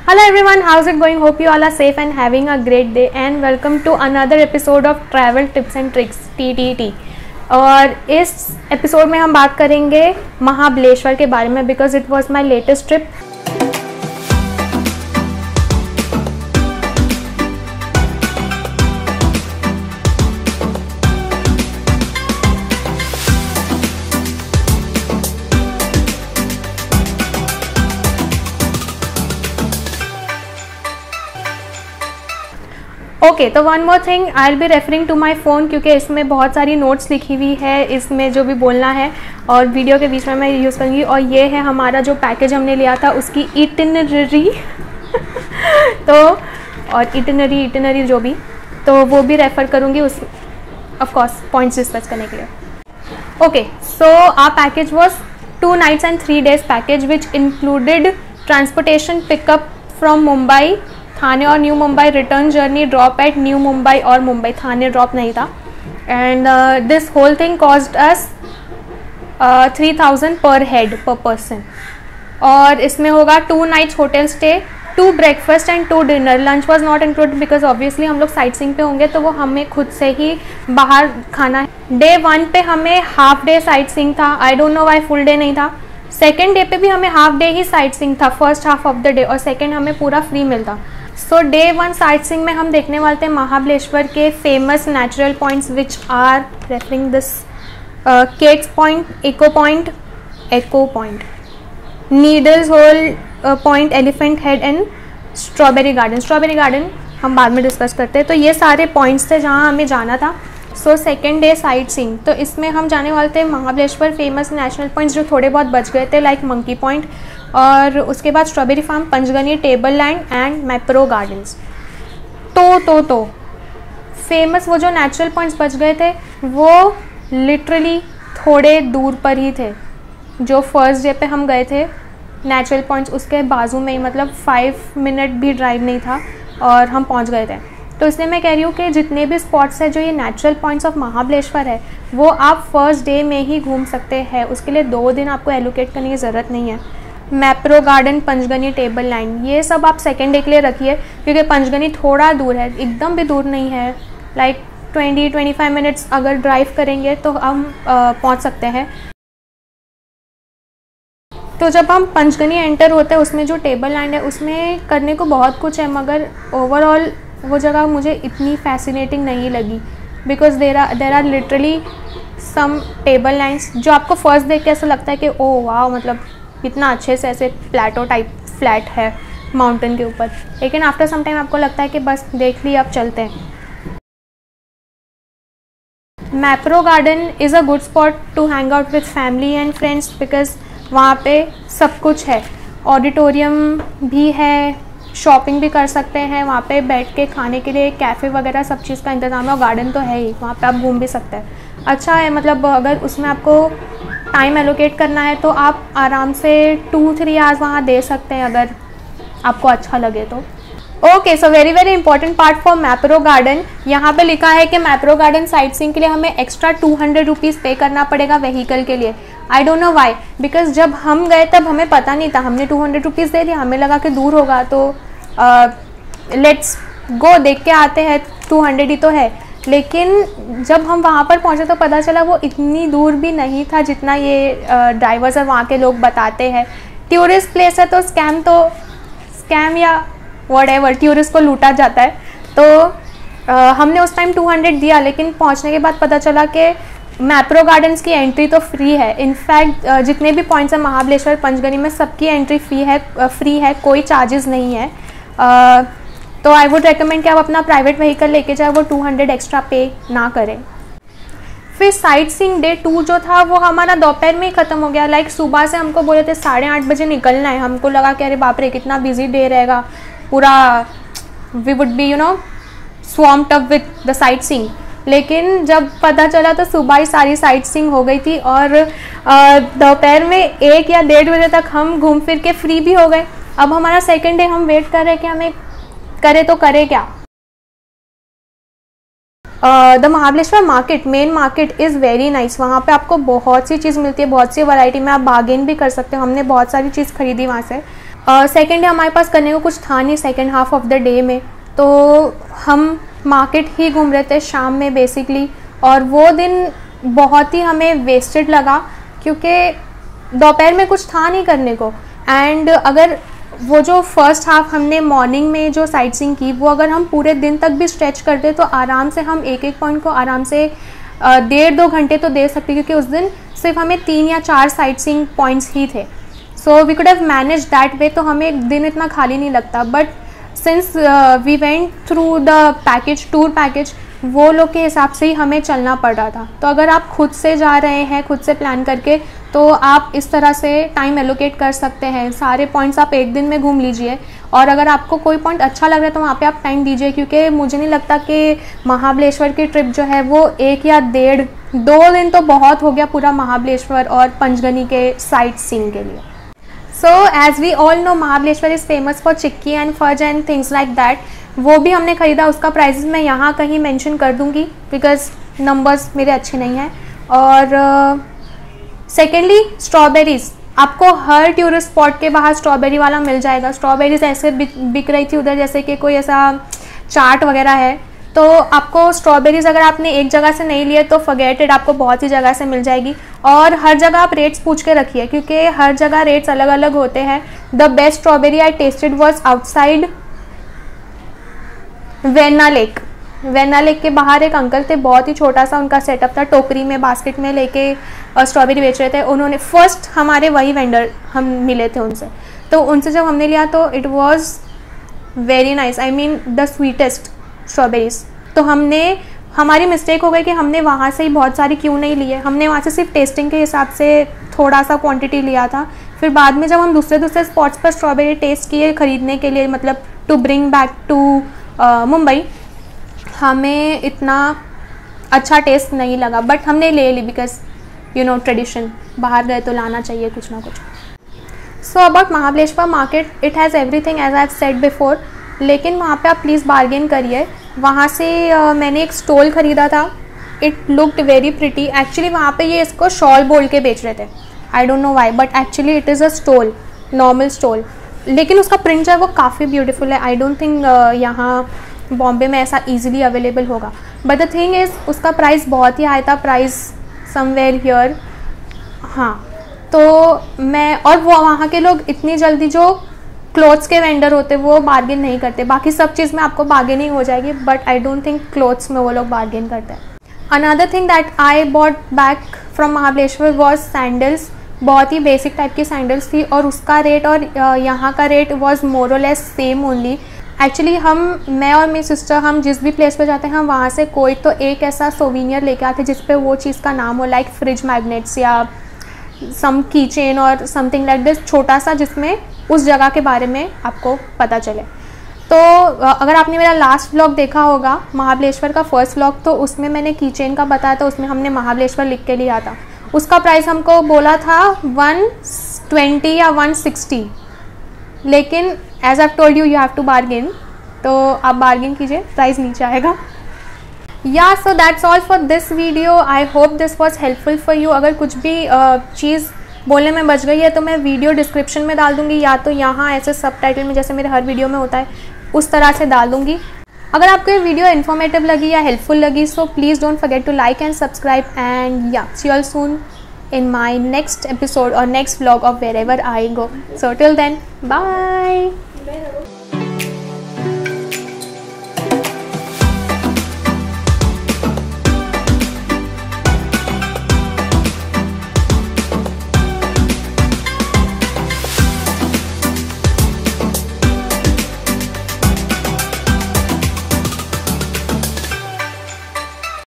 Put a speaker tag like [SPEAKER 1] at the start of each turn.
[SPEAKER 1] Hello everyone, how's it going? Hope you all are safe and having a great day and welcome to another episode of Travel Tips and Tricks TTT। और इस episode में हम बात करेंगे महाबलेश्वर के बारे में because it was my latest trip. Okay, तो one more thing, I will be referring to my phone क्योंकि इसमें बहुत सारी नोट्स लिखी हुई है, इसमें जो भी बोलना है और वीडियो के बीच में मैं यूज़ करूँगी। और ये है हमारा जो पैकेज हमने लिया था उसकी इटिनरी तो और इटिनरी जो भी, तो वो भी रेफ़र करूँगी उस ऑफ कोर्स पॉइंट्स डिस्कस करने के लिए। Okay, so our package was 2 nights and 3 days package which included transportation pickup from Mumbai, Thane और new Mumbai, return journey, drop at new Mumbai और मुंबई, थाने ड्रॉप नहीं था। And this whole thing cost us 3000 per head पर person. और इसमें होगा 2 nights hotel stay, 2 breakfast and 2 dinner. Lunch was not included because obviously हम लोग साइट सीइंग पे होंगे तो वो हमें खुद से ही बाहर खाना है। डे 1 पे हमें हाफ डे साइट सीइंग था, I don't know why full day नहीं था। सेकेंड डे पे भी हमें हाफ डे ही साइट सीइंग था, first half of the day, और सेकेंड हमें पूरा फ्री मिलता। सो डे 1 साइट सीइंग में हम देखने वाले थे महाबलेश्वर के famous natural points which are referring this Kate's Point, Echo Point, Needles Hole Point, Elephant Head and Strawberry Garden हम बाद में डिस्कस करते हैं। तो ये सारे पॉइंट्स थे जहाँ हमें जाना था। So second day sight seeing, तो इसमें हम जाने वाले थे महाबलेश्वर फेमस नेशनल पॉइंट्स जो थोड़े बहुत बच गए थे, लाइक मंकी पॉइंट, और उसके बाद strawberry farm, Panchgani, Table Land and Mapro Gardens. तो फेमस वो जो नेचुरल पॉइंट्स बच गए थे वो लिटरली थोड़े दूर पर ही थे। जो फर्स्ट डे पे हम गए थे नेचुरल पॉइंट्स उसके बाजू में ही, मतलब 5 मिनट भी ड्राइव नहीं था और हम पहुंच गए थे। तो इसलिए मैं कह रही हूँ कि जितने भी स्पॉट्स हैं जो ये नेचुरल पॉइंट्स ऑफ महाबलेश्वर है वो आप फर्स्ट डे में ही घूम सकते हैं, उसके लिए 2 दिन आपको एलोकेट करने की ज़रूरत नहीं है। Mapro garden, Panchgani, Table land, ये सब आप सेकेंड डे के लिए रखिए क्योंकि पंचगनी थोड़ा दूर है, एकदम भी दूर नहीं है, लाइक 20-25 मिनट्स अगर ड्राइव करेंगे तो हम पहुँच सकते हैं। तो जब हम पंचगनी एंटर होते हैं उसमें जो टेबल लैंड है उसमें करने को बहुत कुछ है, मगर ओवरऑल वो जगह मुझे इतनी फैसिनेटिंग नहीं लगी because there are literally some table lands जो आपको फर्स्ट देख के ऐसा लगता है कि ओह वाह, मतलब इतना अच्छे से ऐसे प्लेटो टाइप फ्लैट है माउंटेन के ऊपर, लेकिन आफ्टर सम टाइम आपको लगता है कि बस देख ली, अब चलते हैं। Mapro Garden is a good spot to hang out with family and friends because वहाँ पे सब कुछ है, ऑडिटोरियम भी है, शॉपिंग भी कर सकते हैं, वहाँ पे बैठ के खाने के लिए कैफ़े वगैरह सब चीज़ का इंतज़ाम है, और गार्डन तो है ही, वहाँ पे आप घूम भी सकते हैं। अच्छा है, मतलब अगर उसमें आपको टाइम एलोकेट करना है तो आप आराम से 2-3 आवर्स वहाँ दे सकते हैं अगर आपको अच्छा लगे तो। Okay, so very important part for Mapro garden, यहाँ पे लिखा है कि मैप्रो गार्डन साइट सीइंग के लिए हमें एक्स्ट्रा 200 रुपीज़ पे करना पड़ेगा व्हीकल के लिए। I don't know why, because जब हम गए तब हमें पता नहीं था, हमने 200 रुपीज़ दे दिया, हमें लगा कि दूर होगा तो लेट्स गो देख के आते हैं, 200 ही तो है। लेकिन जब हम वहाँ पर पहुँचे तो पता चला वो इतनी दूर भी नहीं था जितना ये ड्राइवर्स और वहाँ के लोग बताते हैं। टूरिस्ट प्लेस है तो स्कैम या व्हाटएवर, टूरिस्ट को लूटा जाता है। तो हमने उस टाइम 200 दिया, लेकिन पहुँचने के बाद पता चला कि मैप्रो गार्डन्स की एंट्री तो फ्री है। इनफैक्ट जितने भी पॉइंट्स हैं महाबलेश्वर पंचगनी में सबकी एंट्री फ्री है, कोई चार्जेस नहीं है। तो आई वुड रेकमेंड कि आप अपना प्राइवेट व्हीकल लेके जाए, वो 200 एक्स्ट्रा पे ना करें। फिर साइट सीइंग डे 2 जो था वो हमारा दोपहर में ही ख़त्म हो गया। लाइक सुबह से हमको बोले थे 8:30 बजे निकलना है, हमको लगा कि अरे बाप रे कितना बिजी डे रहेगा पूरा, we would be swamped up with the sightseeing. लेकिन जब पता चला तो सुबह ही सारी साइट सीइंग हो गई थी और दोपहर में 1 या 1:30 बजे तक हम घूम फिर के फ्री भी हो गए। अब हमारा सेकेंड डे, हम वेट कर रहे हैं कि हमें करे तो करे क्या। The Mahabaleshwar market, main market is very nice. वहाँ पे आपको बहुत सी चीज़ मिलती है, बहुत सी वैरायटी में आप बार्गेन भी कर सकते हो। हमने बहुत सारी चीज़ खरीदी वहाँ से। सेकेंड डे हमारे पास करने को कुछ था नहीं second half of the day में, तो हम मार्केट ही घूम रहे थे शाम में बेसिकली। और वो दिन बहुत ही हमें वेस्टेड लगा क्योंकि दोपहर में कुछ था नहीं करने को। एंड अगर वो जो फर्स्ट हाफ हमने मॉर्निंग में जो साइट सीइंग की वो अगर हम पूरे दिन तक भी स्ट्रेच करते तो आराम से हम एक एक पॉइंट को आराम से 1.5-2 घंटे तो दे सकते, क्योंकि उस दिन सिर्फ हमें 3 या 4 साइट सीइंग पॉइंट्स ही थे। So we could have manage that way, तो हमें एक दिन इतना खाली नहीं लगता। But since we went through the package, tour package, वो लोग के हिसाब से ही हमें चलना पड़ रहा था। तो अगर आप खुद से जा रहे हैं, खुद से प्लान करके, तो आप इस तरह से टाइम एलोकेट कर सकते हैं। सारे पॉइंट्स आप एक दिन में घूम लीजिए, और अगर आपको कोई पॉइंट अच्छा लग रहा है तो वहाँ पे आप टाइम दीजिए, क्योंकि मुझे नहीं लगता कि महाबलेश्वर की ट्रिप जो है वो 1 या 1.5-2 दिन तो बहुत हो गया पूरा महाबलेश्वर और पंचगनी के साइट सीइंग के लिए। So as we all know Mahabaleshwar is famous for chikki and fudge and things like that. वो भी हमने ख़रीदा, उसका प्राइसेस मैं यहाँ कहीं मेंशन कर दूँगी बिकॉज नंबर्स मेरे अच्छे नहीं हैं। और सेकेंडली स्ट्रॉबेरीज़, आपको हर टूरिस्ट स्पॉट के बाहर स्ट्रॉबेरी वाला मिल जाएगा। स्ट्रॉबेरीज़ ऐसे बिक रही थी उधर जैसे कि कोई ऐसा चाट वगैरह है। तो आपको स्ट्रॉबेरीज़ अगर आपने एक जगह से नहीं लिए तो फॉरगेट इट, आपको बहुत सी जगह से मिल जाएगी। और हर जगह आप रेट्स पूछ के रखिए, क्योंकि हर जगह रेट्स अलग अलग होते हैं। The best strawberry I tasted was outside Venna lake. Venna lake के बाहर एक अंकल थे, बहुत ही छोटा सा उनका सेटअप था, टोकरी में बास्केट में लेके स्ट्रॉबेरी बेच रहे थे। उन्होंने फर्स्ट हमारे वही वेंडर हम मिले थे उनसे, तो उनसे जब हमने लिया तो it was very nice, I mean the sweetest strawberries. तो हमारी मिस्टेक हो गई कि हमने वहाँ से ही बहुत सारी क्यों नहीं लिए, हमने वहाँ से सिर्फ टेस्टिंग के हिसाब से थोड़ा सा क्वांटिटी लिया था। फिर बाद में जब हम दूसरे स्पॉट्स पर स्ट्रॉबेरी टेस्ट किए ख़रीदने के लिए, मतलब to bring back to Mumbai, हमें इतना अच्छा टेस्ट नहीं लगा। बट हमने ले ली बिकॉज यू नो ट्रेडिशन, बाहर गए तो लाना चाहिए कुछ ना कुछ। So about Mahabaleshwar market, it has everything as I have said before, लेकिन वहाँ पे आप प्लीज़ बार्गेन करिए। वहाँ से मैंने एक स्टॉल ख़रीदा था, it looked very pretty. Actually वहाँ पे ये इसको शॉल बोल के बेच रहे थे, I don't know why, but actually it is a stall, normal stall, लेकिन उसका प्रिंट जो है वो काफ़ी ब्यूटीफुल है। आई डोंट थिंक यहाँ बॉम्बे में ऐसा ईजिली अवेलेबल होगा। बट द थिंग इज़ उसका प्राइस बहुत ही हाई था, प्राइस समवेयर हियर। हाँ, तो मैं और वो वहाँ के लोग इतनी जल्दी, जो क्लोथ्स के वेंडर होते वो बार्गेन नहीं करते। बाकी सब चीज़ में आपको बार्गेनिंग हो जाएगी, but I don't think clothes में वो लोग बार्गेन करते हैं। Another thing that I bought back from Mahabaleshwar was sandals. बहुत ही बेसिक टाइप की सैंडल्स थी, और उसका रेट और यहाँ का रेट वॉज मोर और लेस सेम ओनली। एक्चुअली मैं और मेरी सिस्टर, हम जिस भी प्लेस पे जाते हैं हम वहाँ से कोई तो एक ऐसा सोवीनियर लेके आते जिस पे वो चीज़ का नाम हो, लाइक फ्रिज मैग्नेट्स या सम की चेन और समथिंग लाइक दिस, छोटा सा, जिसमें उस जगह के बारे में आपको पता चले। तो अगर आपने मेरा लास्ट व्लॉग देखा होगा महाबलेश्वर का फर्स्ट व्लॉग, तो उसमें मैंने की चेन का बताया था, उसमें हमने महाबलेश्वर लिख के लिया था। उसका प्राइस हमको बोला था 120 या 160, लेकिन as I told you, you have to bargain, तो आप बार्गेन कीजिए, प्राइस नीचे आएगा। या so that's all for this video. I hope this was helpful for you. अगर कुछ भी चीज़ बोलने में बच गई है तो मैं वीडियो डिस्क्रिप्शन में डाल दूँगी, या तो यहाँ ऐसे सबटाइटल में जैसे मेरे हर वीडियो में होता है उस तरह से डाल दूँगी। अगर आपको ये वीडियो इन्फॉर्मेटिव लगी या हेल्पफुल लगी, so please don't forget to like and subscribe, and yeah see you all soon in my next episode or next vlog of wherever I go. So till then, bye.